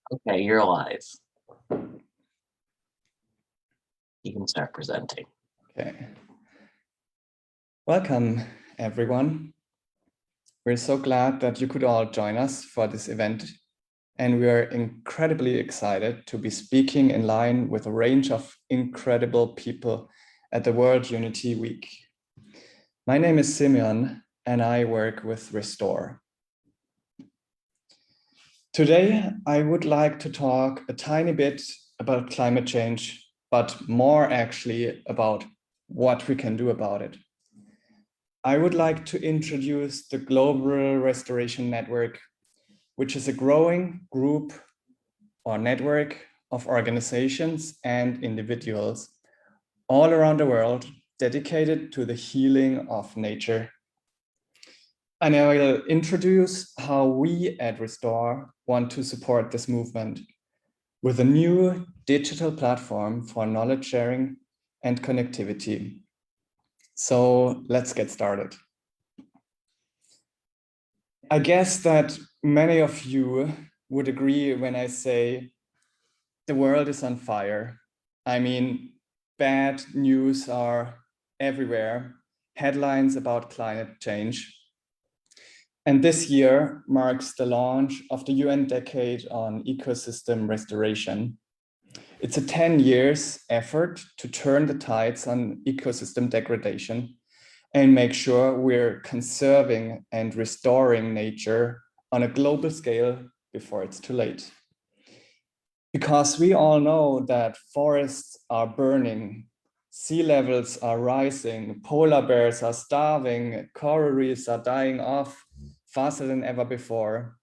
Okay, you're live. You can start presenting. Okay. Welcome, everyone. We're so glad that you could all join us for this event, and we are incredibly excited to be speaking in line with a range of incredible people at the World Unity Week. My name is Simeon, and I work with Restore. Today, I would like to talk a tiny bit about climate change, but more actually about what we can do about it. I would like to introduce the Global Restoration Network, which is a growing group or network of organizations and individuals all around the world dedicated to the healing of nature. And I will introduce how we at Restore want to support this movement with a new digital platform for knowledge sharing and connectivity. So let's get started. I guess that many of you would agree when I say the world is on fire. I mean, bad news are everywhere, headlines about climate change. And this year marks the launch of the UN Decade on Ecosystem Restoration. It's a 10 years effort to turn the tides on ecosystem degradation and make sure we're conserving and restoring nature on a global scale before it's too late. Because we all know that forests are burning, sea levels are rising, polar bears are starving, coral reefs are dying off faster than ever before.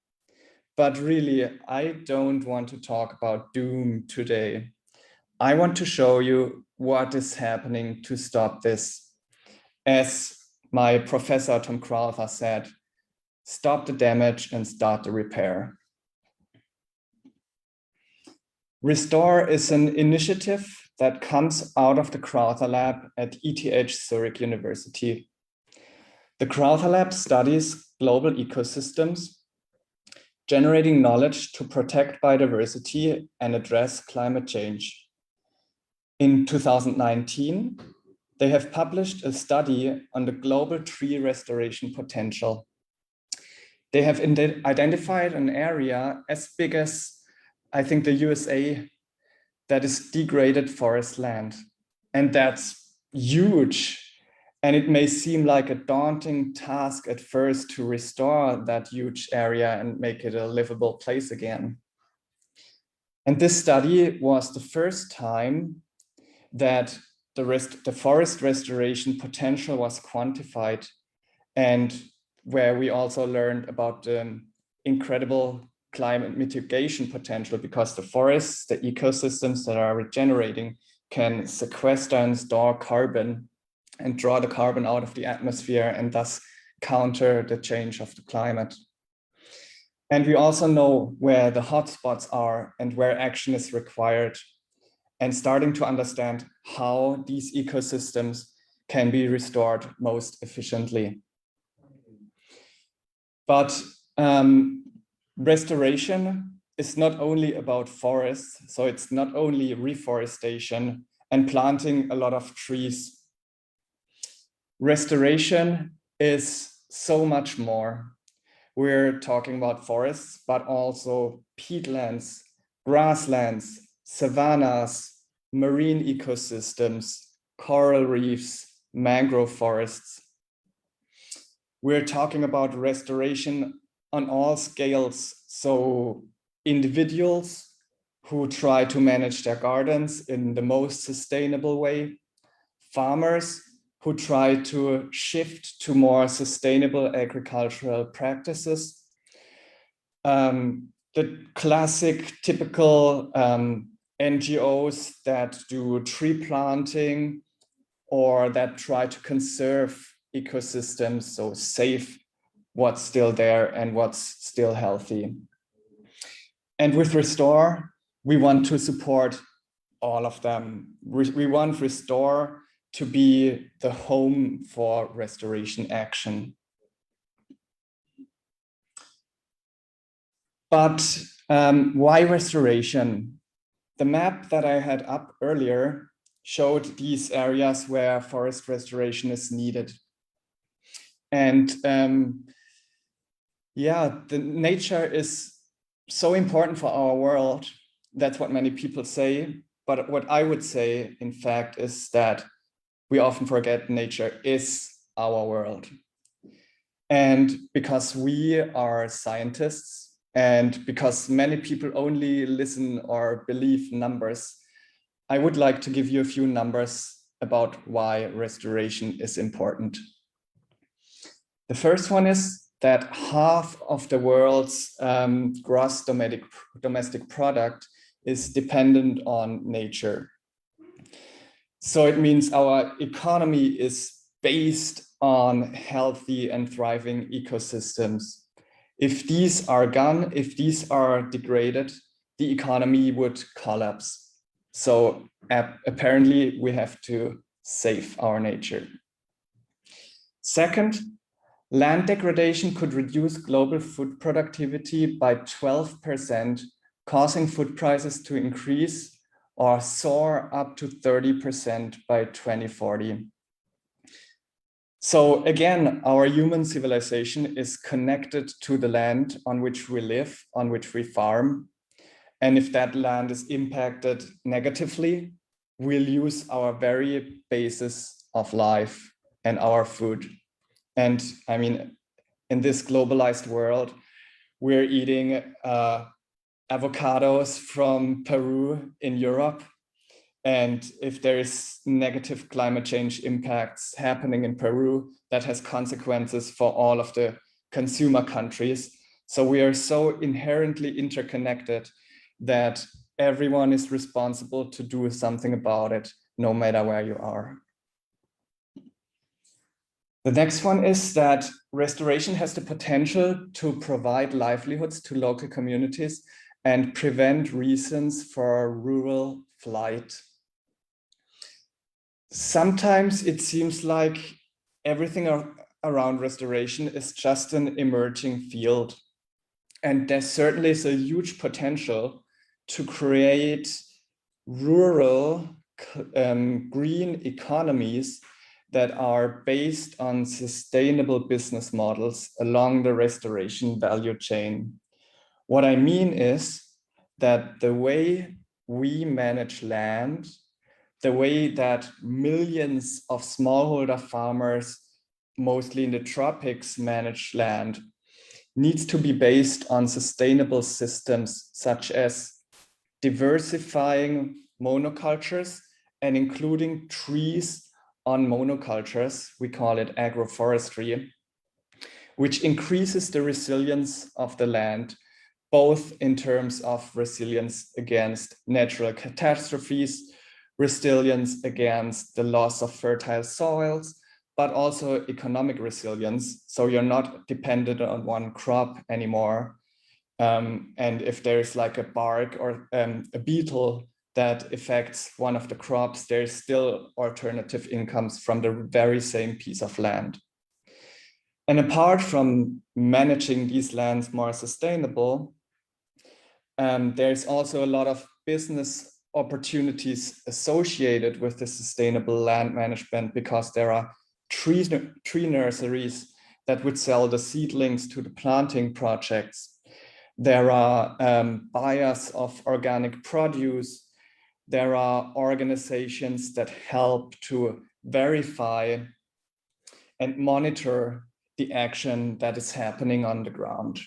But really, I don't want to talk about doom today. I want to show you what is happening to stop this. As my professor Tom Crowther said, stop the damage and start the repair. Restore is an initiative that comes out of the Crowther Lab at ETH Zurich University. The Crowther Lab studies global ecosystems, generating knowledge to protect biodiversity and address climate change. In 2019, they have published a study on the global tree restoration potential. They have identified an area as big as, I think, the USA that is degraded forest land. And that's huge. And it may seem like a daunting task at first to restore that huge area and make it a livable place again. And this study was the first time that the forest restoration potential was quantified, and where we also learned about the incredible climate mitigation potential, because the forests, the ecosystems that are regenerating, can sequester and store carbon and draw the carbon out of the atmosphere and thus counter the change of the climate. And we also know where the hotspots are and where action is required, and starting to understand how these ecosystems can be restored most efficiently. But restoration is not only about forests, so it's not only reforestation and planting a lot of trees. Restoration is so much more. We're talking about forests, but also peatlands, grasslands, savannas, marine ecosystems, coral reefs, mangrove forests. We're talking about restoration on all scales. So individuals who try to manage their gardens in the most sustainable way, farmers who try to shift to more sustainable agricultural practices, the classic, typical NGOs that do tree planting or that try to conserve ecosystems, so save what's still there and what's still healthy. And with Restore, we want to support all of them. We want Restore to be the home for restoration action. But Why restoration? The map that I had up earlier showed these areas where forest restoration is needed. And yeah, the nature is so important for our world. That's what many people say. But what I would say, in fact, is that we often forget nature is our world. And because we are scientists and because many people only listen or believe numbers, I would like to give you a few numbers about why restoration is important. The first one is that half of the world's gross domestic product is dependent on nature. So it means our economy is based on healthy and thriving ecosystems. If these are gone, if these are degraded, the economy would collapse. So apparently we have to save our nature. Second, land degradation could reduce global food productivity by 12%, causing food prices to increase or soar up to 30% by 2040. So again, our human civilization is connected to the land on which we live, on which we farm. And if that land is impacted negatively, we'll lose our very basis of life and our food. And I mean, in this globalized world, we're eating avocados from Peru in Europe. And if there is negative climate change impacts happening in Peru, that has consequences for all of the consumer countries. So we are so inherently interconnected that everyone is responsible to do something about it, no matter where you are. The next one is that restoration has the potential to provide livelihoods to local communities and prevent reasons for rural flight. Sometimes it seems like everything around restoration is just an emerging field. And there certainly is a huge potential to create rural green economies that are based on sustainable business models along the restoration value chain. What I mean is that the way we manage land, the way that millions of smallholder farmers, mostly in the tropics, manage land, needs to be based on sustainable systems, such as diversifying monocultures and including trees on monocultures. We call it agroforestry, which increases the resilience of the land, both in terms of resilience against natural catastrophes, resilience against the loss of fertile soils, but also economic resilience. So you're not dependent on one crop anymore. And if there's like a bark or a beetle that affects one of the crops, there's still alternative incomes from the very same piece of land. And apart from managing these lands more sustainable, there's also a lot of business opportunities associated with the sustainable land management, because there are tree nurseries that would sell the seedlings to the planting projects. There are buyers of organic produce. There are organizations that help to verify and monitor the action that is happening on the ground.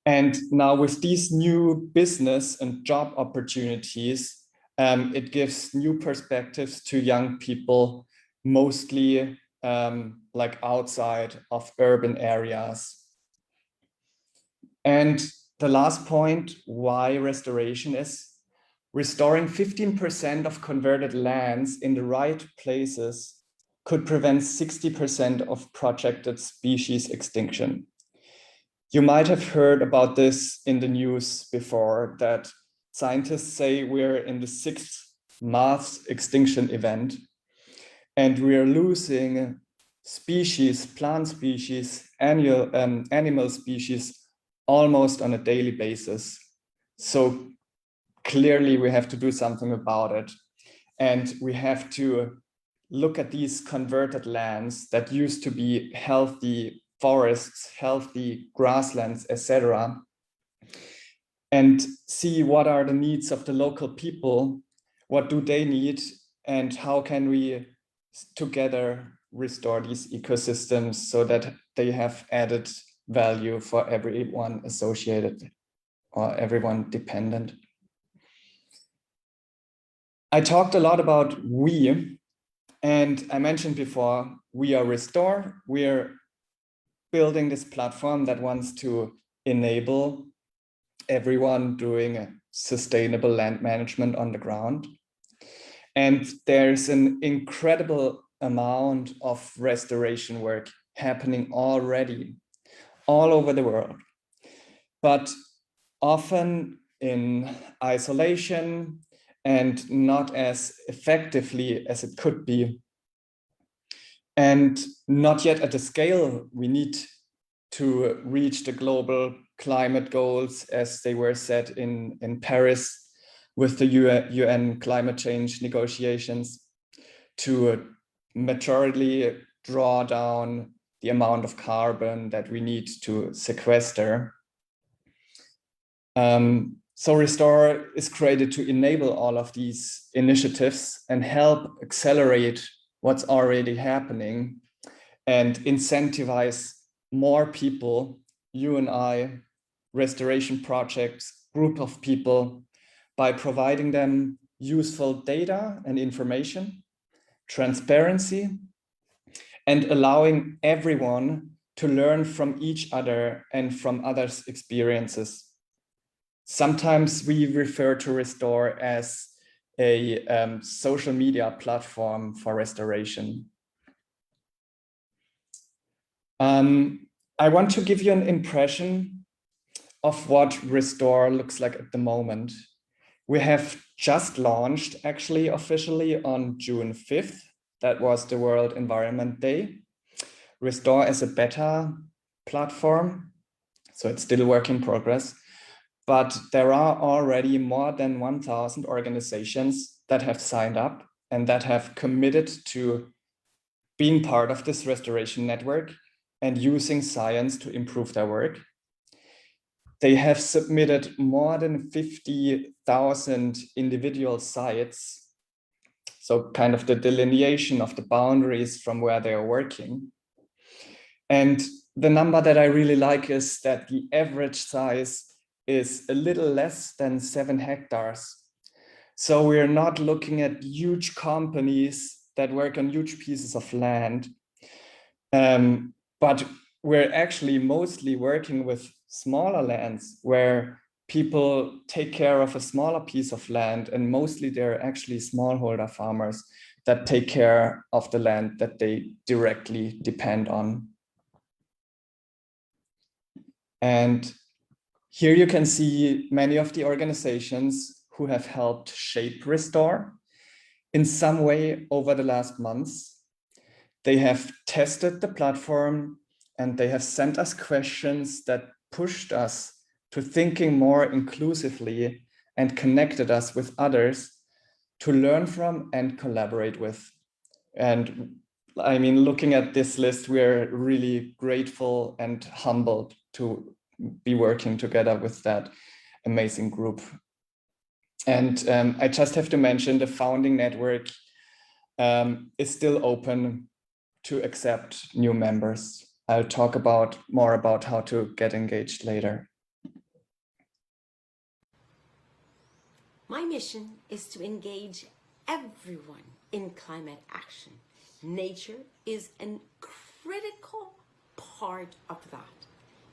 And now with these new business and job opportunities, it gives new perspectives to young people, mostly like outside of urban areas. And the last point, why restoration is restoring 15% of converted lands in the right places could prevent 60% of projected species extinction. You might have heard about this in the news before, that scientists say we're in the 6th mass extinction event, and we're losing species, plant species, animal species almost on a daily basis. So clearly we have to do something about it. And we have to look at these converted lands that used to be healthy forests, healthy grasslands, etc., and see what are the needs of the local people, what do they need, and how can we together restore these ecosystems so that they have added value for everyone associated or everyone dependent. I talked a lot about we, and I mentioned before, we are Restore. We are building this platform that wants to enable everyone doing sustainable land management on the ground. And there's an incredible amount of restoration work happening already all over the world, but often in isolation and not as effectively as it could be, and not yet at the scale we need to reach the global climate goals as they were set in Paris with the UN climate change negotiations, to maturely draw down the amount of carbon that we need to sequester. So Restore is created to enable all of these initiatives and help accelerate what's already happening and incentivize more people, you and I, restoration projects, group of people, by providing them useful data and information, transparency, and allowing everyone to learn from each other and from others' experiences. Sometimes we refer to Restore as a social media platform for restoration. I want to give you an impression of what Restore looks like at the moment. We have just launched actually officially on June 5th. That was the World Environment Day. Restore as a beta platform, so it's still a work in progress, but there are already more than 1,000 organizations that have signed up and that have committed to being part of this restoration network and using science to improve their work. They have submitted more than 50,000 individual sites, so kind of the delineation of the boundaries from where they are working. And the number that I really like is that the average size is a little less than 7 hectares. So we're not looking at huge companies that work on huge pieces of land, but we're actually mostly working with smaller lands where people take care of a smaller piece of land, and mostly they're actually smallholder farmers that take care of the land that they directly depend on. And here you can see many of the organizations who have helped shape Restore in some way over the last months. They have tested the platform and they have sent us questions that pushed us to thinking more inclusively and connected us with others to learn from and collaborate with. And I mean, looking at this list, we're really grateful and humbled to be working together with that amazing group. And I just have to mention the founding network is still open to accept new members. I'll talk more about how to get engaged later. My mission is to engage everyone in climate action. Nature is a critical part of that.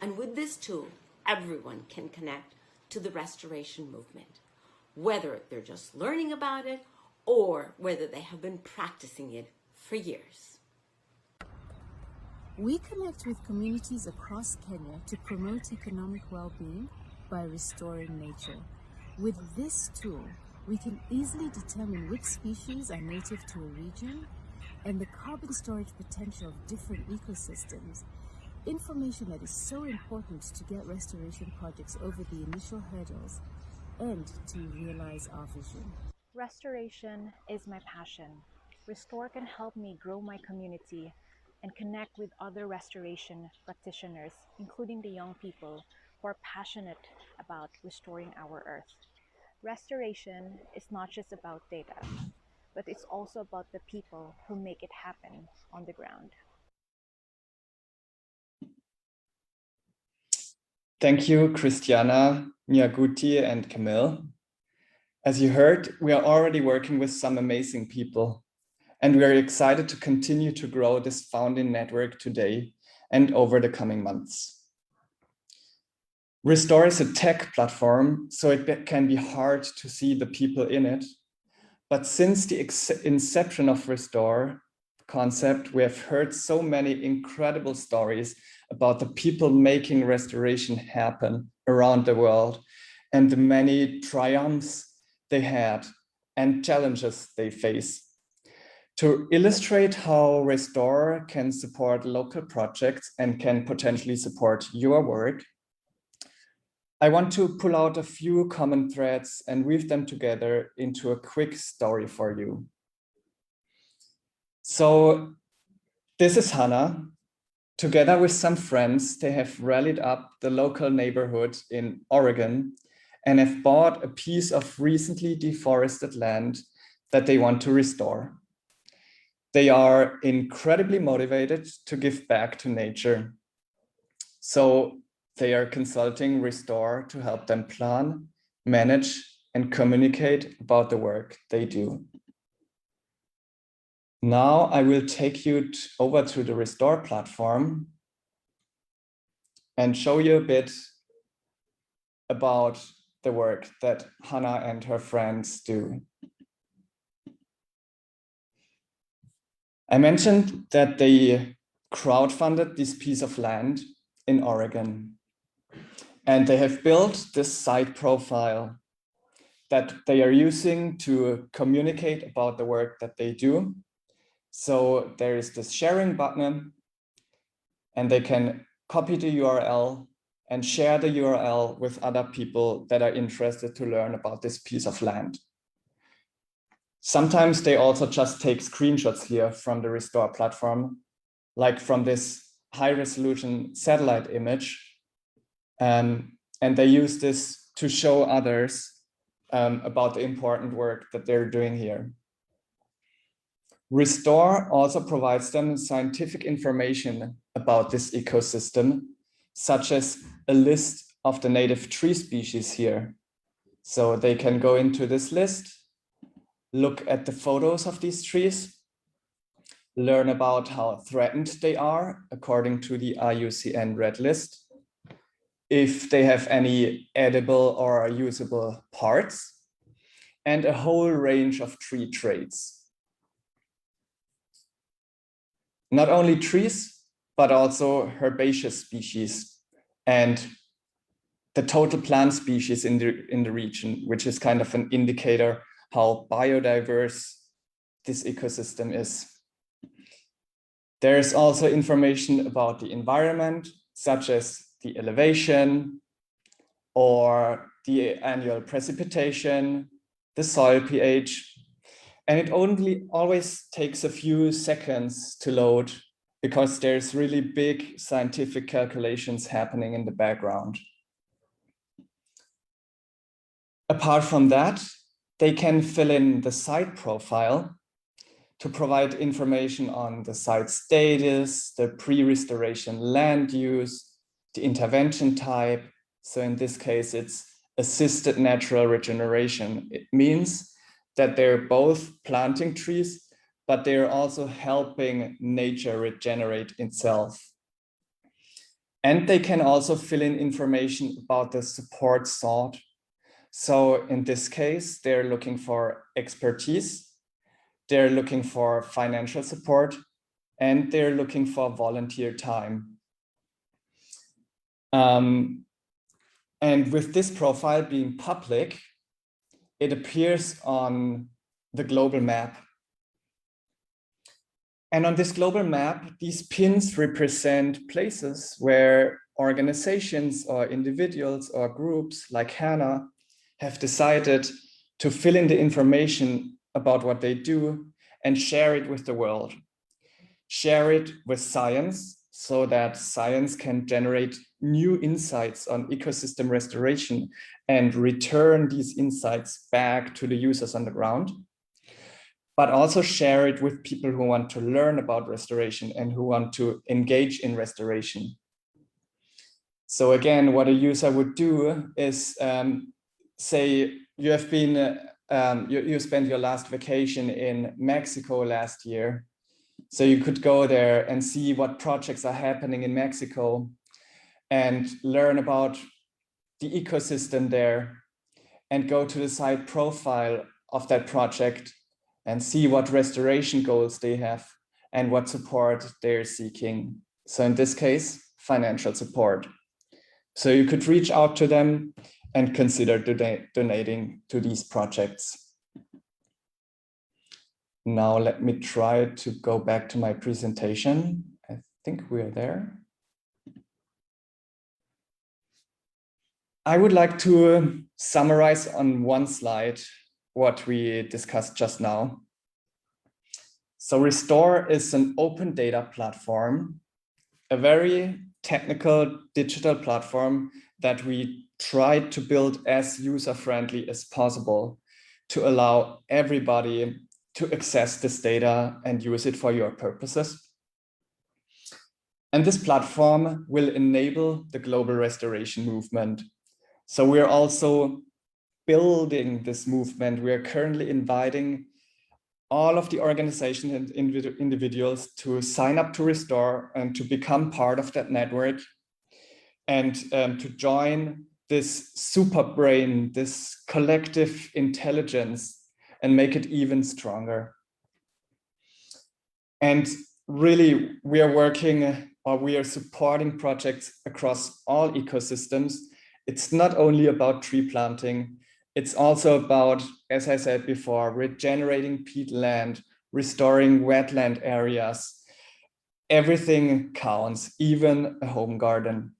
And with this tool, everyone can connect to the restoration movement, whether they're just learning about it or whether they have been practicing it for years. We connect with communities across Kenya to promote economic well-being by restoring nature. With this tool, we can easily determine which species are native to a region and the carbon storage potential of different ecosystems. information that is so important to get restoration projects over the initial hurdles and to realize our vision. Restoration is my passion. Restore can help me grow my community and connect with other restoration practitioners, including the young people who are passionate about restoring our Earth. Restoration is not just about data, but it's also about the people who make it happen on the ground. Thank you, Christiana, Miyaguchi, and Camille. As you heard, we are already working with some amazing people, and we are excited to continue to grow this founding network today and over the coming months. Restore is a tech platform, so it can be hard to see the people in it. But since the inception of Restore concept, we have heard so many incredible stories about the people making restoration happen around the world and the many triumphs they had and challenges they face. To illustrate how Restore can support local projects and can potentially support your work, I want to pull out a few common threads and weave them together into a quick story for you. So this is Hannah. Together with some friends, they have rallied up the local neighborhood in Oregon and have bought a piece of recently deforested land that they want to restore. They are incredibly motivated to give back to nature. So they are consulting Restore to help them plan, manage, and communicate about the work they do. Now I will take you over to the Restore platform and show you a bit about the work that Hannah and her friends do. I mentioned that they crowdfunded this piece of land in Oregon, and they have built this site profile that they are using to communicate about the work that they do. So there is this sharing button, and they can copy the URL and share the URL with other people that are interested to learn about this piece of land. Sometimes they also just take screenshots here from the Restore platform, like from this high-resolution satellite image, and they use this to show others about the important work that they're doing here. Restore also provides them scientific information about this ecosystem, such as a list of the native tree species here. So they can go into this list, look at the photos of these trees, learn about how threatened they are according to the IUCN Red List, if they have any edible or usable parts, and a whole range of tree traits. Not only trees, but also herbaceous species and the total plant species in the region, which is kind of an indicator how biodiverse this ecosystem is. There is also information about the environment, such as the elevation or the annual precipitation, the soil pH, and it only always takes a few seconds to load because there's really big scientific calculations happening in the background. Apart from that, they can fill in the site profile to provide information on the site status, the pre-restoration land use, the intervention type. So in this case, it's assisted natural regeneration. It means that they're both planting trees, but they're also helping nature regenerate itself. And they can also fill in information about the support sought. So in this case, they're looking for expertise, they're looking for financial support, and they're looking for volunteer time. And with this profile being public, it appears on the global map. And on this global map, these pins represent places where organizations or individuals or groups like Hannah have decided to fill in the information about what they do and share it with the world. Share it with science so that science can generate new insights on ecosystem restoration and return these insights back to the users on the ground. But also share it with people who want to learn about restoration and who want to engage in restoration. So again, what a user would do is say you have been, you spent your last vacation in Mexico last year. So you could go there and see what projects are happening in Mexico and learn about the ecosystem there and go to the site profile of that project and see what restoration goals they have and what support they're seeking. So in this case, financial support. So you could reach out to them and consider donating to these projects. Now let me try to go back to my presentation. I think we're there. I would like to summarize on one slide what we discussed just now. So Restore is an open data platform, a very technical digital platform that we tried to build as user-friendly as possible to allow everybody to access this data and use it for your purposes. And this platform will enable the global restoration movement. So we're also building this movement. We are currently inviting all of the organizations and individuals to sign up to Restore and to become part of that network and to join this super brain, this collective intelligence, and make it even stronger. And really, we are working or we are supporting projects across all ecosystems. It's not only about tree planting, it's also about, as I said before, regenerating peatland, restoring wetland areas. Everything counts, even a home garden.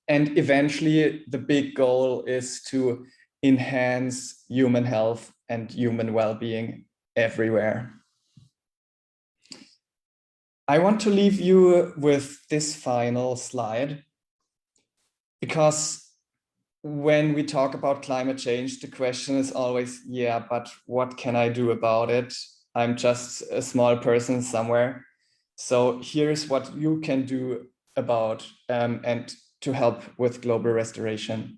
And eventually, the big goal is to enhance human health and human well-being everywhere. I want to leave you with this final slide, because when we talk about climate change, the question is always, yeah, but what can I do about it? I'm just a small person somewhere. So here's what you can do about and to help with global restoration.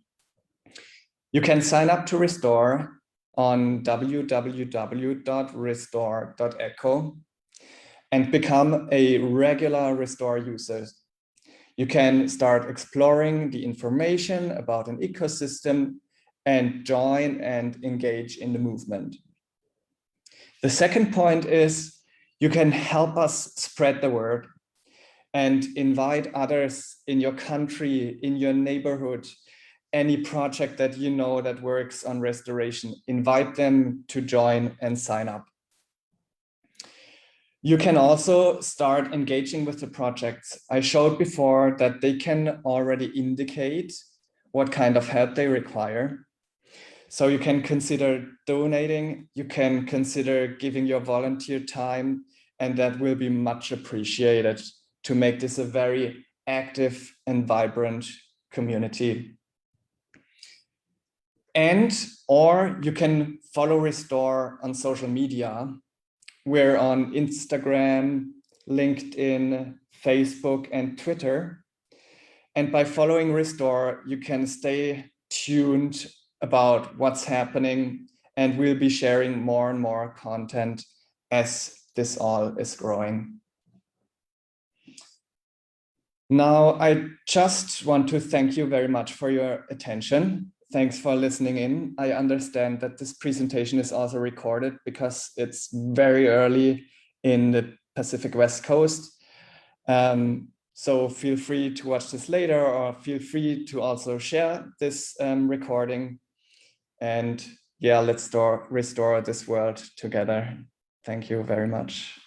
You can sign up to Restore on www.restore.eco and become a regular Restore user. You can start exploring the information about an ecosystem and join and engage in the movement. The second point is you can help us spread the word and invite others in your country, in your neighborhood, any project that you know that works on restoration, invite them to join and sign up. You can also start engaging with the projects. I showed before that they can already indicate what kind of help they require. So you can consider donating, you can consider giving your volunteer time, and that will be much appreciated to make this a very active and vibrant community. Or you can follow Restore on social media. We're on Instagram, LinkedIn, Facebook, and Twitter. And by following Restore, you can stay tuned about what's happening, and we'll be sharing more and more content as this all is growing. Now, I just want to thank you very much for your attention. Thanks for listening in. I understand that this presentation is also recorded because it's very early in the Pacific West Coast. So feel free to watch this later, or feel free to also share this recording. And yeah, let's restore this world together. Thank you very much.